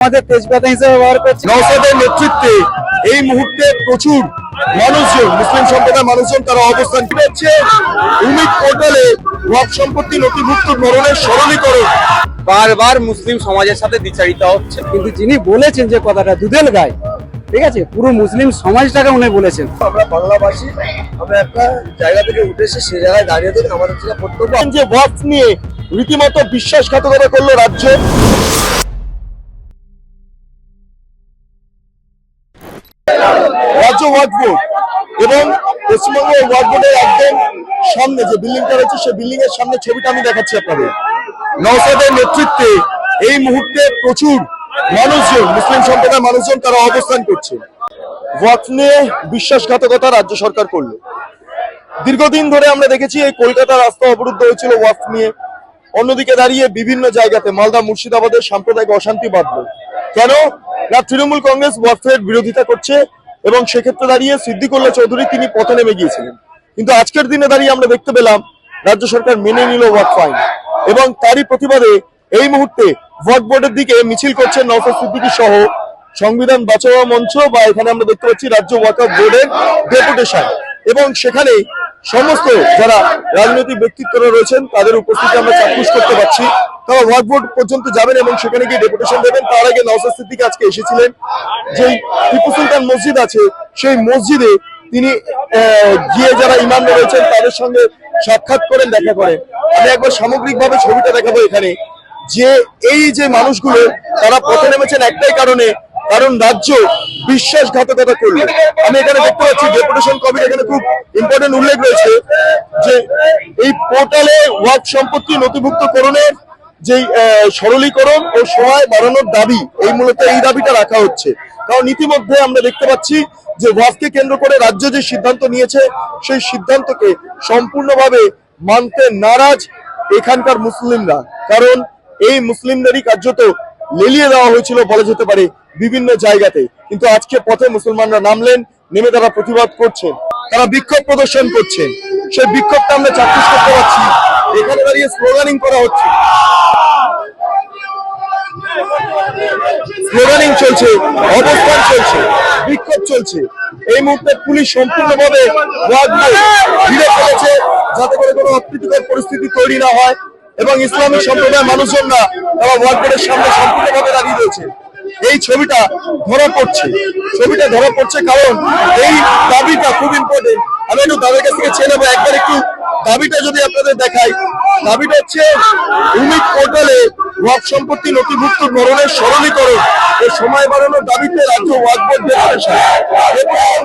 আমাদের তেজপাতা হিসেবে ব্যবহার করছে। নওশাদের নেতৃত্বে এই মুহূর্তে প্রচুর মানুষজন, মুসলিম সম্প্রদায়ের মানুষজন তারা অবস্থান করছে উমিদ পোর্টালে ওয়াকফ সম্পত্তি নথিভুক্ত ধরনের সরলীকরণ। বারবার মুসলিম সমাজের সাথে দ্বিচারিতা হচ্ছে। কিন্তু যিনি বলেছেন যে কথাটা দুধেল গায়, ঠিক আছে, পুরো মুসলিম সমাজটাকে উনি বলেছেন। আমরা বাংলাভাষী, আমরা একটা জায়গা থেকে উঠে এসে সে জায়গায় দাঁড়িয়ে থেকে আমাদের যেটা কর্তব্য, যে ওয়াকফ নিয়ে রীতিমতো বিশ্বাসঘাতকতা করলো রাজ্য। রাজ্য ওয়াকফ বোর্ড এবং পশ্চিমবঙ্গ ওয়াকফ বোর্ডের একদম সামনে যে বিল্ডিংটা রয়েছে সেই বিল্ডিং এর সামনে ছবিটা আমি দেখাচ্ছি আপনাদের। নওশাদের নেতৃত্বে এই মুহূর্তে প্রচুর মানুষজন, মুসলিম সম্প্রদায়ের মানুষজন তারা অবস্থান করছে। ওয়াকফ নিয়ে বিশ্বাসঘাতকতা রাজ্য সরকার করলো। দীর্ঘদিন ধরে আমরা দেখেছি এই কলকাতা রাস্তা অবরুদ্ধ হয়েছিল ওয়াকফ নিয়ে। অন্যদিকে দাঁড়িয়ে বিভিন্ন জায়গাতে মালদা মুর্শিদাবাদের সাম্প্রদায়িক অশান্তি বাঁধলো। কেন না তৃণমূল কংগ্রেস ওয়াকফের বিরোধিতা করছে এবং সেক্ষেত্রে দাঁড়িয়ে সিদ্দিকুল্লাহ চৌধুরী তিনি পথে নেমে গিয়েছিলেন। কিন্তু আজকের দিনে দাঁড়িয়ে আমরা দেখতে পেলাম রাজ্য সরকার মেনে নিল ওয়াকফ আইন এবং তারই প্রতিবাদে এই মুহূর্তে ওয়াকফ বোর্ডের দিকে মিছিল করছেন নওশাদ সিদ্দিকী সহ সংবিধান বাঁচাও মঞ্চ বা এখানে আমরা দেখতে পাচ্ছি রাজ্য ওয়াকফ বোর্ডের ডেপুটেশন এবং সেখানে সমস্ত যারা রাজনৈতিক ব্যক্তিত্বরা রয়েছেন তাদের উপস্থিতি আমরা চাক্ষুষ করতে পারছি। তারা ওয়াকফ বোর্ড পর্যন্ত যাবেন এবং সেখানে গিয়ে ডেপুটেশন দেবেন। তার আগে নওশাদ সিদ্দিকী আজকে এসেছিলেন, যেই টিপু সুলতান মসজিদ আছে সেই মসজিদে তিনি গিয়ে যারা ইমাম রয়েছেন তাদের সঙ্গে সাক্ষাৎ করেন, দেখা করেন। আমি একবার সামগ্রিকভাবে ছবিটা দেখাবো এখানে, যে এই যে মানুষগুলো তারা পথে নেমেছেন একটাই কারণে, কারণ রাজ্য বিশ্বাসঘাতকতা করলো। আমি এখানে দেখতে পাচ্ছি ডেপুটেশন কমিটি এখানে খুব ইম্পর্টেন্ট উল্লেখ রয়েছে যে এই পোর্টালে ওয়াকফ সম্পত্তি নথিভুক্তকরণের যে সরলীকরণ ও সময় বাড়ানোর দাবি, এই মূলত এই দাবিটা রাখা হচ্ছে। কারণ ইতিমধ্যে আমরা দেখতে পাচ্ছি যে ওয়াকফকে কেন্দ্র করে রাজ্য যে সিদ্ধান্ত নিয়েছে সেই সিদ্ধান্তকে সম্পূর্ণভাবে মানতে নারাজ এখানকার মুসলিমরা। কারণ এই মুসলিমদেরই কার্যত লেলিয়ে দেওয়া হয়েছিল বলা যেতে পারে বিভিন্ন জায়গাতে। কিন্তু আজকে পথে মুসলমানরা নামলেন, নেমে তারা প্রতিবাদ করছেন, তারা বিক্ষোভ প্রদর্শন করছেন। সেই বিক্ষোভটা আমরা চাক্ষুষ করতে পারছি। এখানে দাঁড়িয়ে স্লোগানিং করা হচ্ছে, স্লোগানিং চলছে, অবস্থান চলছে, বিক্ষোভ চলছে। এই মুহূর্তে পুলিশ সম্পূর্ণভাবে ওয়াকফ ঘিরে ফেলেছে যাতে করে কোনো অপ্রীতিকর পরিস্থিতি তৈরি না হয় এবং ইসলামিক সম্প্রদায়ের মানুষজনরা তারা ওয়াকফ বোর্ডের সামনে সম্পূর্ণভাবে দাঁড়িয়ে রয়েছে। এই ছবিটা ধরা পড়ছে, ছবিটা ধরা পড়ছে কারণ এই দাবিটা খুব ইম্পর্টেন্ট। আমি একটু তাদের কাছ থেকে চেয়ে নেবো, একবার একটু দাবিটা যদি আপনাদের দেখাই। দাবিটা হচ্ছে উমিদ পোর্টালে ওয়াকফ সম্পত্তি নথিভুক্ত ধরনের সরলীকরণ ও সময় বাড়ানোর দাবিতে রাজ্য ওয়াকফ বোর্ড ডেপুটেশন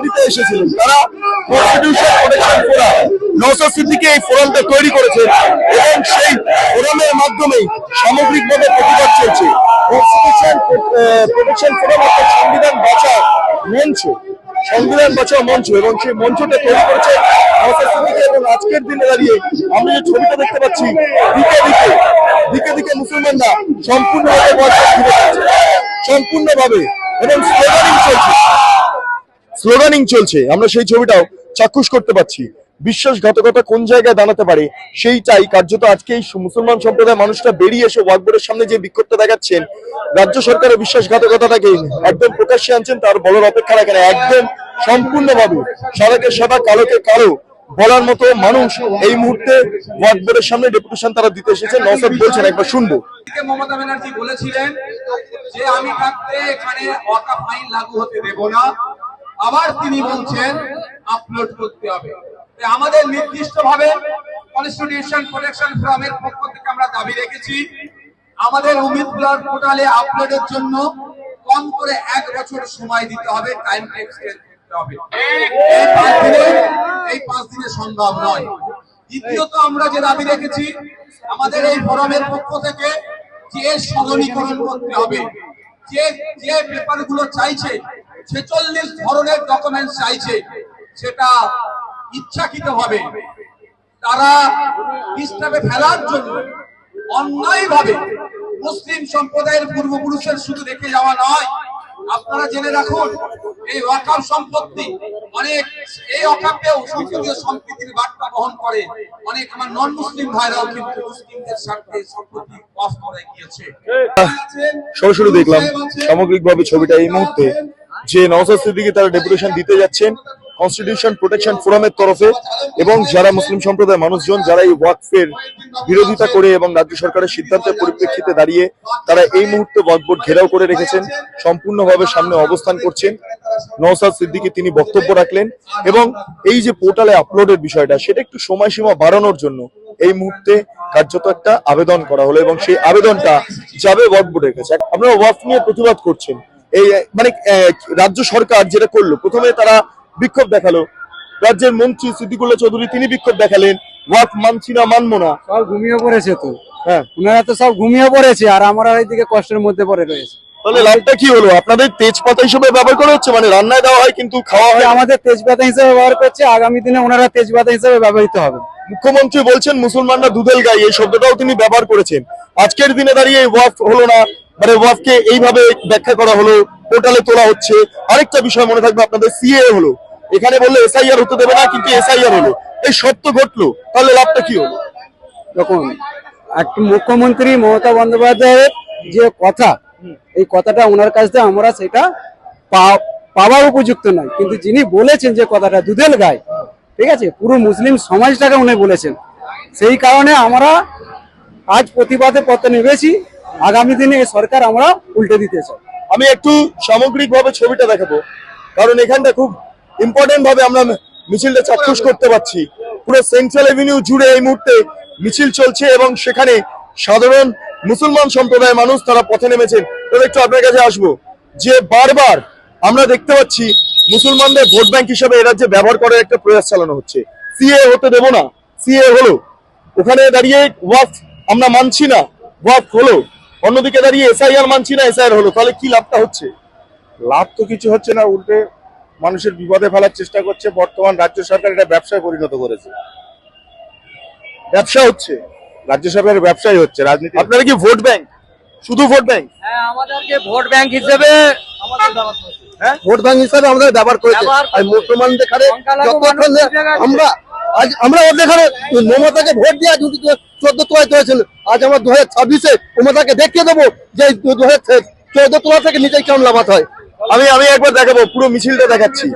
দিতে এসেছিলেন। তারা constitution protection forum, Naushad Siddiqui এই ফোরামটা তৈরি করেছে এবং সেই ফোরামের মাধ্যমে সামগ্রিকভাবে প্রতিবাদ চলছে। কনস্টিটিউশন প্রোটেকশন ফোরাম অর্থাৎ সংবিধান বাঁচাও মঞ্চ, সংবিধান বাঁচাও মঞ্চ, এবং সেই মঞ্চটা তৈরি করেছে নওশাদ সিদ্দিকী। এবং আজকের দিনে দাঁড়িয়ে আমরা যে ছবিটা দেখতে পাচ্ছি, দিকে দিকে মুসলমানরা সম্পূর্ণভাবে সম্পূর্ণভাবে এবং স্লোগানিং চলছে। আমরা সেই ছবিটাও চাক্ষুষ করতে পারছি। বিশ্বাসঘাতকতা কোন জায়গায় দাঁড়াতে পারে সেইটাই কার্যত আজকে এই মুসলমান সম্প্রদায়ের মানুষরা বেরিয়ে এসে ওয়াকফ বোর্ডের সামনে যে বিক্ষোভটা দেখাচ্ছেন, রাজ্য সরকারের বিশ্বাসঘাতকতাটাকে একদম প্রকাশ্যে আনছেন, তার বলার অপেক্ষা রাখে না। একদম সম্পূর্ণভাবে সাদাকে সাদা কালোকে কালো বলার মতো মানুষ এই মুহূর্তে ওয়াকফ বোর্ডের সামনে ডেপুটেশন তারা দিতে এসেছেন। নওশাদ বলছেন, একবার শুনবো। মমতা ব্যানার্জি বলেছিলেন যে আমি থাকতে এখানে ওয়াকফ আইন লাগু হতে দেব না, আবার তিনি বলছেন আপলোড করতে হবে। আমাদের নির্দিষ্টভাবে কনস্টিটিউশন প্রোটেকশন ফোরামের পক্ষ থেকে আমরা দাবি রেখেছি আমাদের উমিদ পোর্টালে আপলোডের জন্য কম করে 1 বছর সময় দিতে হবে, টাইম এক্সটেন্ড করতে হবে। এই 5 দিনে সম্ভব নয়। দ্বিতীয়ত আমরা যে দাবি রেখেছি আমাদের এই ফোরামের পক্ষ থেকে যে সরলীকরণ করতে হবে, যে পেপারগুলো চাইছে 46 ধরনের ডকুমেন্টস চাইছে, সেটা ইচ্ছাকৃতভাবে তারা ডিস্টার্বে ফেলার জন্য অন্যায়ভাবে মুসলিম সম্প্রদায়ের পূর্বপুরুষের শুধু রেখে যাওয়া নয়, আপনারা জেনে রাখুন এই ওয়াকফ সম্পত্তি অনেক এই অকাপেও সংসদীয় সম্প্রীতির বার্তা বহন করে অনেক আমার নন মুসলিম ভাইরাও কিন্তু মুসলিমদের স্বার্থে সম্প্রতি ওয়াজ করে গিয়েছে। সরাসরি দেখলাম সামগ্রিকভাবে ছবিটা এই মুহূর্তে যে নওশাদ সিদ্দিকী তারা ডেপুটেশন দিতে যাচ্ছেন কনস্টিটিউশন প্রোটেকশন ফোরামের তরফে, এবং যারা মুসলিম সম্প্রদায়ের মানুষজন যারা এই ওয়াকফের বিরোধিতা করে এবং রাজ্য সরকারের সিদ্ধান্তের পরিপ্রেক্ষিতে দাঁড়িয়ে তারা এই মুহূর্তে ওয়াকফ বোর্ড ঘেরাও করে রেখেছেন, সম্পূর্ণভাবে সামনে অবস্থান করছেন। নওশাদ সিদ্দিকী তিনি বক্তব্য রাখলেন এবং এই যে পোর্টালে আপলোডের বিষয়টা সেটা একটু সময়সীমা বাড়ানোর জন্য এই মুহূর্তে কার্যত একটা আবেদন করা হলো এবং সেই আবেদনটা যাবে ওয়াকফ বোর্ডের কাছে। আপনারা ওয়াকফ নিয়ে প্রতিবাদ করছেন, এই মানে রাজ্য সরকার যেটা করলো, প্রথমে তারা বিক্ষোভ দেখালো, রাজ্যের মন্ত্রী সিদ্দিকুল্লাহ চৌধুরী তিনি বিক্ষোভ দেখালেন, ওয়াকফ মানছি না মানবো না, সব ঘুমিয়ে পড়েছে তো। হ্যাঁ, ওনারা তো সব ঘুমিয়ে পড়েছে আর আমরা এইদিকে কষ্টের মধ্যে পড়ে রয়েছে। তাহলে লাভটা কি হলো? আপনাদের তেজপাতা হিসেবে ব্যবহার করা হচ্ছে, মানে রান্নায় দেওয়া হয় কিন্তু খাওয়া হয়। আমাদের তেজপাতা হিসেবে ব্যবহার করছে, আগামী দিনে ওনারা তেজপাতা হিসেবে ব্যবহৃত হবে। মুখ্যমন্ত্রী বলছেন মুসলমানরা দুধেল গাই, এই শব্দটাও তিনি ব্যবহার করেছেন। আজকের দিনে দাঁড়িয়ে ওয়াকফ হলো না, মানে ওয়াকফকে এইভাবে ব্যাখ্যা করা হলো, পোর্টালে তোলা হচ্ছে। আরেকটা বিষয় মনে থাকবে আপনাদের, সিএ হলো, এখানে বললে এসআইআর হতে দেবে না, কিন্তু এসআইআর হলো, এই সত্য ঘটলো, তাহলে লাভটা কি হলো? দেখুন, একটা মুখ্যমন্ত্রী মমতা বন্দ্যোপাধ্যায়ের যে কথা, এই কথাটা ওনার কাছ থেকে আমরা সেটা পাওয়ার উপযুক্ত নয়, কিন্তু যিনি বলেছেন যে কথাটা দুধেল গায়, ঠিক আছে, পুরো মুসলিম সমাজটাকে উনি বলেছেন। সেই কারণে আমরা আজ প্রতিবাদে পথে নেমেছি, আগামী দিনে এই সরকার আমরা উল্টে দিতে চাই। আমি একটু সামগ্রিকভাবে ছবিটা দেখাবো, কারণ এখানটা খুব ইম্পর্টেন্ট ভাবে আমরা মিছিলটা চাক্ষুষ করতে পারছি। পুরো সেন্ট্রাল এভিনিউ জুড়ে এই মুহূর্তে মিছিল চলছে এবং সেখানে সাধারণ মুসলমান সম্প্রদায়ের মানুষ তারা পথে নেমেছেন। তবে একটু আপনার কাছে আসবো, যে বারবার আমরা দেখতে পাচ্ছি মুসলমানদের ভোট ব্যাংক হিসেবে এ রাজ্যে ব্যবহার করার একটা প্রয়াস চালানো হচ্ছে। সিএ হতে দেবো না, সিএ হলো, ওখানে দাঁড়িয়ে ওয়াকফ আমরা মানছি না, ওয়াকফ হলো, অন্যদিকে দাঁড়িয়ে এসআইআর মানছি না, এসআইআর হলো, তাহলে কি লাভটা হচ্ছে? লাভ তো কিছু হচ্ছে না, উল্টে মানুষের বিপদে ফেলার চেষ্টা করছে। বর্তমান রাজ্য সরকার এটা ব্যবসায় পরিণত করেছে, ব্যবসা হচ্ছে, রাজ্য সরকারের ব্যবসায় হচ্ছে রাজনীতি। আপনারা কি ভোট ব্যাংক, শুধু ভোট ব্যাংক? হ্যাঁ, আমাদেরকে ভোট ব্যাংক হিসেবে ভোট ব্যাংক হিসাবে আমাদের ব্যবহার করেছে। আর মুসলমানদের এখানে যতক্ষণ আমরা আমরা ওদের এখানে মমতাকে ভোট দিয়ে 14 তোলায় তুলেছিল, আজ আমরা 2026-এ মমতাকে দেখিয়ে দেবো যে 2014 তোলা থেকে নিচে কেমন লাভাত হয়। আমি একবার দেখাবো, পুরো মিছিলটা দেখাচ্ছি।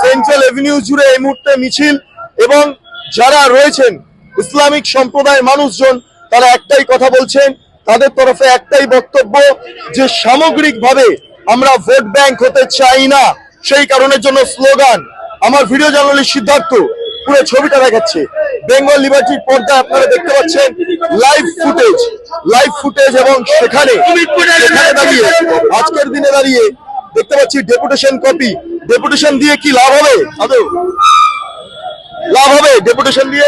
সেন্ট্রাল এভিনিউ জুড়ে এই মুহূর্তে মিছিল এবং যারা রয়েছেন ইসলামিক সম্প্রদায়ের মানুষজন তারা একটাই কথা বলছেন, তাদের তরফে একটাই বক্তব্য যে সামগ্রিকভাবে আমরা ভোট ব্যাংক হতে চাই না। সেই কারণের জন্য স্লোগান। আমার ভিডিও জার্নালিস্ট সিদ্ধার্থ পুরো ছবিটা দেখাচ্ছে। বেঙ্গল লিবার্টির পর্দায় আপনারা দেখতে পাচ্ছেন লাইভ ফুটেজ এবং সেখানে দাঁড়িয়ে আজকের দিনে দাঁড়িয়ে দেখতে পাচ্ছি ডেপুটেশন কপি। ডেপুটেশন দিয়ে কি লাভ হবে? আদৌ লাভ হবে ডেপুটেশন দিয়ে?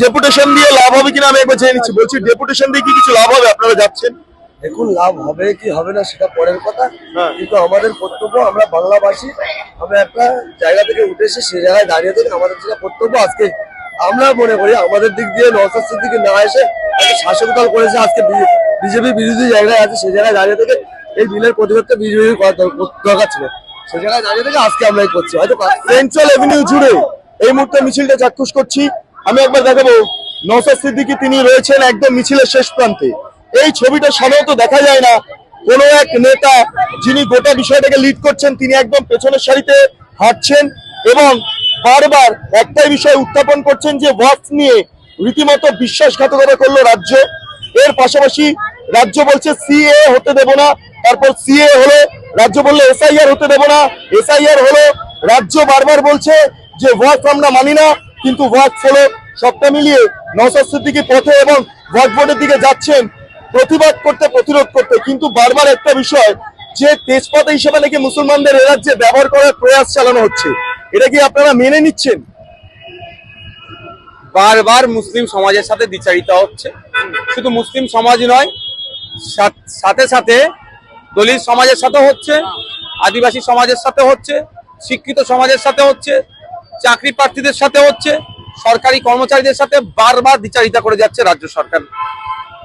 ডেপুটেশন দিয়ে লাভ হবে কিনা আমি একবার জেনে নিচ্ছি। বলছি ডেপুটেশন দিয়ে কি কিছু লাভ হবে? আপনারা যাচ্ছেন, দেখুন, লাভ হবে কি হবে না সেটা পরের কথা, কিন্তু আমাদের কর্তব্য, আমরা বাংলাভাষী, আমরা একটা জায়গা থেকে উঠে এসে সে জায়গায় দাঁড়িয়ে থেকে আমাদের যেটা কর্তব্য, আজকে আমরা মনে করি আমাদের দিক দিয়ে নওশাদ সিদ্দিকী না এসে একটা শাসক দল করেছে, আজকে বিজেপি বিরোধী জায়গায় আছে, সেই জায়গায় দাঁড়িয়ে থেকে এই বিলের প্রতিবাদটা বিজেপি করা দরকার ছিল, সেই জায়গায় দাঁড়িয়ে থেকে আজকে আমরা এই করছি। হয়তো সেন্ট্রাল এভিনিউ জুড়ে এই মুহূর্তে মিছিলটা চাক্ষুষ করছি। আমি একবার দেখাবো, নওশাদ সিদ্দিকী তিনি রয়েছেন একদম মিছিলের শেষ প্রান্তে। এই ছবিটা সাধারণত দেখা যায় না। কোনো এক নেতা যিনি গোটা বিষয়টাকে লিড করছেন তিনি একদম পেছনের সারিতে হাঁটছেন এবং বারবার একটাই বিষয় উত্থাপন করছেন যে ওয়াকফ নিয়ে রীতিমতো বিশ্বাসঘাতকতা করলো রাজ্য। এর পাশাপাশি রাজ্য বলছে সিএ হতে দেব না, তারপর সিএ হলো, রাজ্য বললে এসআইআর হতে দেব না, এসআইআর হলো, রাজ্য বারবার বলছে যে ওয়াকফ আমরা মানি না, কিন্তু ওয়াকফ হলো। সবটা মিলিয়ে নওশাদ সিদ্দিকী পথে এবং ওয়াকফ বোর্ডের দিকে যাচ্ছেন প্রতিবাদ করতে, প্রতিরোধ করতে, কিন্তু বারবার একটা বিষয় যে তেজপাতা হিসেবে নাকি মুসলমানদের এ রাজ্যে ব্যবহার করার প্রয়াস চালানো হচ্ছে, এটা কি আপনারা মেনে নিচ্ছেন? বারবার মুসলিম সমাজের সাথে দ্বিচারিতা হচ্ছে। শুধু মুসলিম সমাজ নয়, সাথে সাথে দলিত সমাজের সাথে হচ্ছে, আদিবাসী সমাজের সাথে হচ্ছে, শিক্ষিত সমাজের সাথে হচ্ছে, চাকরি প্রার্থীদের সাথে হচ্ছে, সরকারি কর্মচারীদের সাথে বারবার দ্বিচারিতা করে যাচ্ছে রাজ্য সরকার,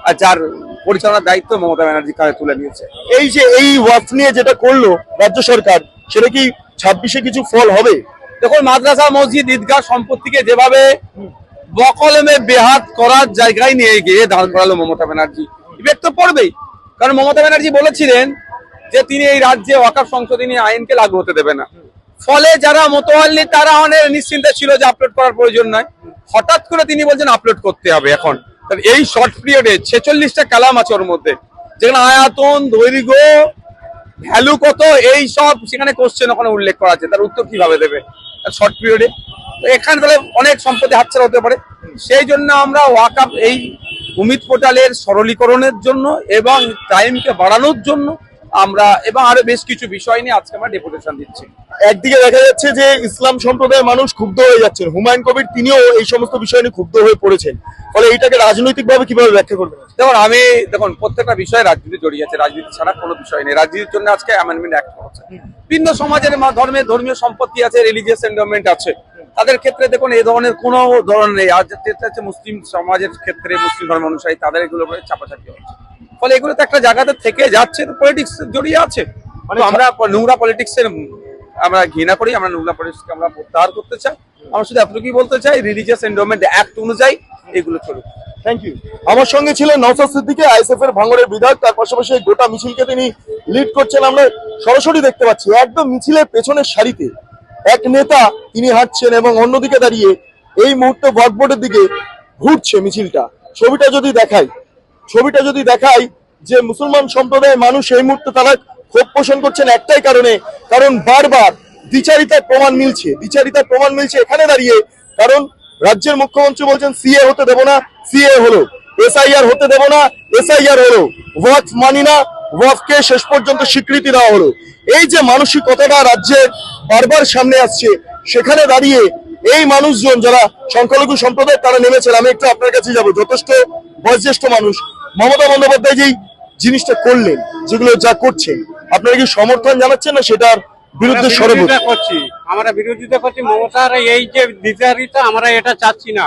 আর যার পরিচালনার দায়িত্ব মমতা ব্যানার্জি কাঁধে তুলে নিয়েছে। এই যে এই ওয়াকফ নিয়ে যেটা করলো রাজ্য সরকার, সেটা কি 26-এ কিছু ফল হবে? দেখুন, মাদ্রাসা মসজিদ ঈদগাহ সম্পত্তিকে যেভাবে বকলমে বেহাত করার জায়গায় নিয়ে গিয়ে দাঁড় করালো মমতা ব্যানার্জি, ইফেক্ট তো পড়বেই। কারণ মমতা ব্যানার্জি বলেছিলেন যে তিনি এই রাজ্যে ওয়াকফ সংশোধনী আইনকে লাগু হতে দেবে না। ফলে যারা মোতাওয়াল্লি তারা অনেক নিশ্চিন্তে ছিল যে আপলোড করার প্রয়োজন নয়। হঠাৎ করে তিনি বলছেন আপলোড করতে হবে এখন। এই শর্ট পিরিয়ডে 46টা কালাম আছে ওর মধ্যে, যেখানে আয়াতন, দৈর্ঘ্য, ভ্যালু কত, এই সব সেখানে কোশ্চেন ওখানে উল্লেখ করা আছে। তার উত্তর কিভাবে দেবে শর্ট পিরিয়ডে? এখানে তাহলে অনেক সম্পত্তি হাতছাড়া হতে পারে। সেই জন্য আমরা ওয়াকফ এই উমিদ পোর্টালের সরলীকরণের জন্য এবং টাইমকে বাড়ানোর জন্য আমরা এবং আরো বেশ কিছু বিষয় নিয়ে আজকে আমরা ডেপুটেশন দিচ্ছি। একদিকে দেখা যাচ্ছে যে ইসলাম সম্প্রদায়ের মানুষ ক্ষুব্ধ হয়ে যাচ্ছেন, হুমায়ুন কবির তিনিও এই সমস্ত বিষয় নিয়ে ক্ষুব্ধ হয়ে পড়েছেন, ফলে এইটাকে রাজনৈতিকভাবে কিভাবে ব্যাখ্যা করবেন? দেখুন প্রত্যেকটা বিষয়ে রাজনীতি জড়িয়ে আছে, রাজনীতি ছাড়া কোনো বিষয় নেই। রাজনীতির জন্য আজকে অ্যামেন্ডমেন্ট অ্যাক্ট হচ্ছে। ভিন্ন সমাজের ধর্মীয় সম্পত্তি আছে, রিলিজিয়াস এন্ডোমেন্ট আছে, তাদের ক্ষেত্রে দেখুন এই ধরনের কোনো ধরনের নেই। আর যেটা হচ্ছে মুসলিম সমাজের ক্ষেত্রে মুসলিম ধর্ম অনুসারী তাদের এগুলো চাপাচাপি হচ্ছে, ফলে এগুলো তো একটা জায়গাতে থেকে যাচ্ছে, পলিটিক্স জড়িয়ে আছে। মানে আমরা নোংরা পলিটিক্সের আমরা ঘৃণা করি, আমরা নোংরা পলিটিক্সকে আমরা প্রত্যাহার করতে চাই। আমরা শুধু এতটুকুই বলতে চাই, রিলিজিয়াস এন্ডোমেন্ট অ্যাক্ট অনুযায়ী এগুলো চলুক। Thank you. আমার সঙ্গে ছিলেন নওশাদ সিদ্দিকী, আইএসএফ এর ভাঙড়ের বিধায়ক। তার পাশাপাশি গোটা মিছিলকে তিনি লিড করছেন। আমরা সরাসরি দেখতে পাচ্ছি একদম মিছিলের পেছনের সারিতে এক নেতা তিনি হাঁটছেন এবং অন্যদিকে দাঁড়িয়ে এই মুহূর্তে ওয়াকবোর্ডের দিকে ঘুরছে মিছিলটা। ছবিটা যদি দেখাই যে মুসলমান সম্প্রদায়ের মানুষ এই মুহূর্তে তারা ক্ষোভ পোষণ করছেন একটাই কারণে, কারণ বারবার দ্বিচারিতার প্রমাণ মিলছে এখানে দাঁড়িয়ে। কারণ রাজ্যের মুখ্যমন্ত্রী বলছেন সিএ হতে দেব না, সিএ হলো, এসআইআর হতে দেব না, এসআইআর হলো, ওয়াকফ মানি না, ওয়াকফকে শেষ পর্যন্ত স্বীকৃতি দেওয়া হলো। এই যে মানসিকতাটা রাজ্যের বারবার সামনে আসছে, সেখানে দাঁড়িয়ে এই মানুষজন যারা সংখ্যালঘু সম্প্রদায় তারা নেমেছেন। আমি একটু আপনার কাছে যাব, যথেষ্ট বয়োজ্যেষ্ঠ মানুষ। মমতা বন্দ্যোপাধ্যায় যেই জিনিসটা করলেন, যেগুলো যা করছেন, আপনারা কি সমর্থন জানাচ্ছেন না সেটার বিরুদ্ধে বিরোধিতা করছি? আমরা বিরোধিতা করছি মমতার এই যে দ্বিচারিতা, আমরা এটা চাচ্ছি না।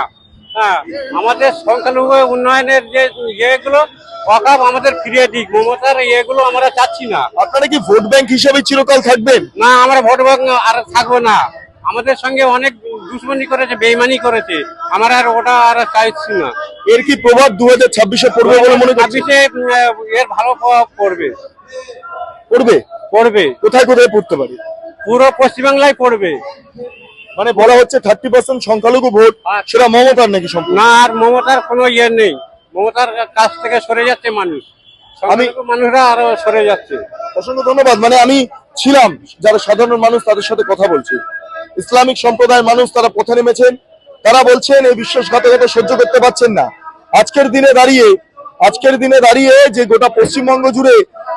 হ্যাঁ, আমাদের সংখ্যালঘু উন্নয়নের যে ইয়েগুলো ওয়াকফ আমাদের ফিরিয়ে দিক, মমতার এগুলো আমরা চাচ্ছি না। আপনারা কি ভোট ব্যাংক হিসেবে চিরকাল থাকবেন? না, আমরা ভোট ব্যাংক আর থাকবো না। আমাদের সঙ্গে অনেক দুশ্মনী করেছে, বেইমানি করেছে, আমরা আর ওটা আর চাইছি না। এর কি প্রভাব 2026-এ পড়বে বলে মনে করছেন? 26-এ এর ভালো প্রভাব পড়বে। কোথায় পড়তে পারে? পুরো পশ্চিমবাংলায় পড়বে। মানে বলা হচ্ছে 30% সংখ্যালঘু ভোট, সেটা মমতার নাকি সম্পূর্ণ? না, আর মমতার কোনো ইয়ে নেই। মমতার কাছ থেকে সরে যাচ্ছে মানুষ, মানুষরা আরো সরে যাচ্ছে। অসংখ্য ধন্যবাদ। মানে আমি ছিলাম যারা সাধারণ মানুষ, তাদের সাথে কথা বলছি। ইসলামিক সম্প্রদায়ের মানুষ তারা পথে নেমেছেন, তারা বলছেন এই বিশ্বাসঘাতকতা সহ্য করতে পারছেন না। আজকের দিনে দাঁড়িয়ে যে গোটা পশ্চিমবঙ্গ জুড়ে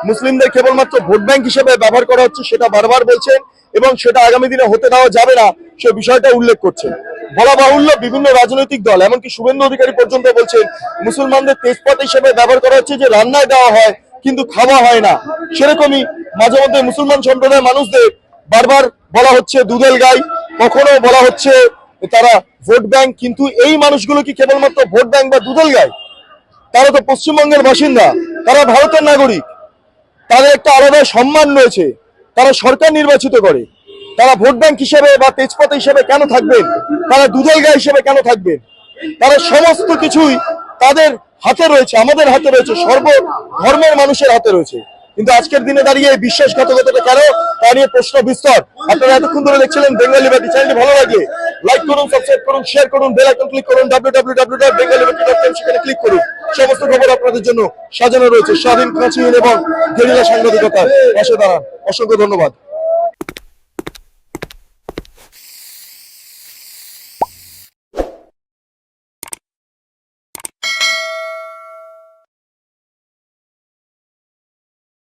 মুসলিমদের কেবলমাত্র ভোট ব্যাংক হিসেবে ব্যবহার করা হচ্ছে, সেটা বারবার বলছেন এবং সেটা আগামী দিনে হতে দেওয়া যাবে না, সে বিষয়টা উল্লেখ করছেন। বলা বাহুল্য, বিভিন্ন রাজনৈতিক দল এমনকি শুভেন্দু অধিকারী পর্যন্ত বলছেন মুসলমানদের তেজপাত হিসেবে ব্যবহার করা হচ্ছে, যে রান্নায় দেওয়া হয় কিন্তু খাওয়া হয় না। সেরকমই মাঝে মধ্যে মুসলমান সম্প্রদায়ের মানুষদের বারবার বলা হচ্ছে দুধেল গাই, কখনো বলা হচ্ছে তারা ভোট ব্যাংক। কিন্তু এই মানুষগুলো কি কেবলমাত্র ভোট ব্যাংক বা দুধেল গাই? তারা তো পশ্চিমবঙ্গের বাসিন্দা, তারা ভারতের নাগরিক, তাদের একটা আলাদা সম্মান রয়েছে, তারা সরকার নির্বাচিত করে। তারা ভোট ব্যাংক হিসেবে বা তেজপাত হিসেবে কেন থাকবেন? তারা দুধেল গাই হিসেবে কেন থাকবেন? তারা সমস্ত কিছুই তাদের হাতে রয়েছে, আমাদের হাতে রয়েছে, সর্ব ধর্মের মানুষের হাতে রয়েছে। কিন্তু আজকের দিনে দাঁড়িয়ে এই বিশ্বাসঘাতকতাটা কেন, তা নিয়ে প্রশ্ন বিস্তর। আপনারা এতক্ষণ ধরে দেখছিলেন বেঙ্গলি বাতি। চ্যানেলটি ভালো লাগলে লাইক করুন, সাবস্ক্রাইব করুন, শেয়ার করুন, বেল আইকন ক্লিক করুন, www.bengalibati.com, সেখানে ক্লিক করুন। সমস্ত খবর আপনাদের জন্য সাজানো রয়েছে স্বাধীন, কাঁচিহীন এবং গেরিলা সাংবাদিকতার পাশে দাঁড়ান। অসংখ্য ধন্যবাদ।